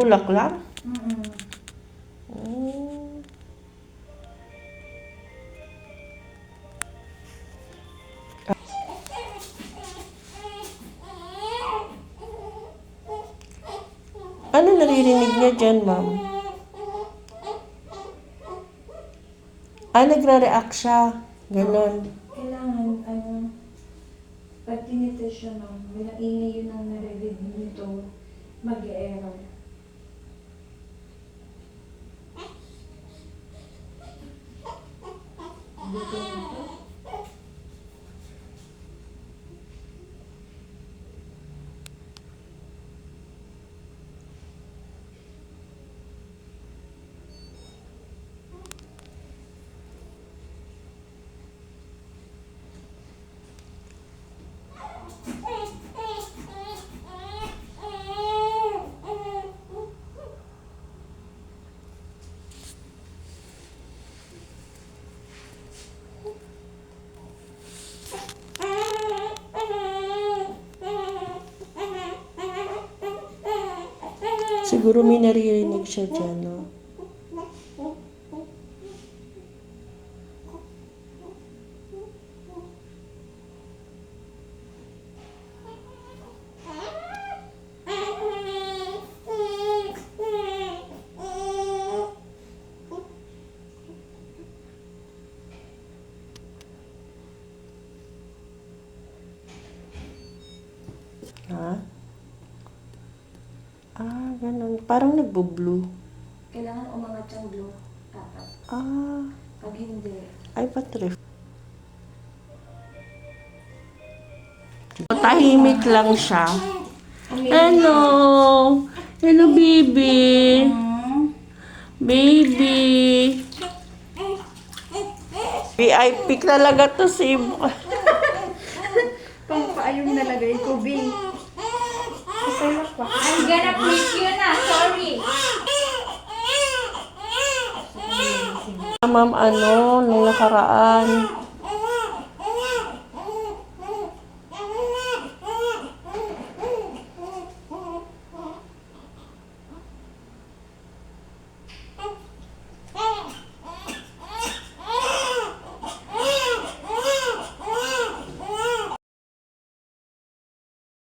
Bulak lang? Ano naririnig niya dyan, ma'am? Nagre-react siya. Ganon. Kailangan, pag tinitest siya, ma'am, bilang ingay yun ang naririnig nito, mag-error. Dito nito. Siguro may naririnig siya dyan, no? Ha? Ganun. Parang nagbo-blue. Kailangan umangat yung blue. Dapat. Pag hindi. Ay, patrif. Tahimik lang siya. Hello! Hello, baby! Baby! VIP talaga to si... Pampaayong nalagay ko, B. I'm gonna pick you na. Sorry. Ma'am, nung nakaraan,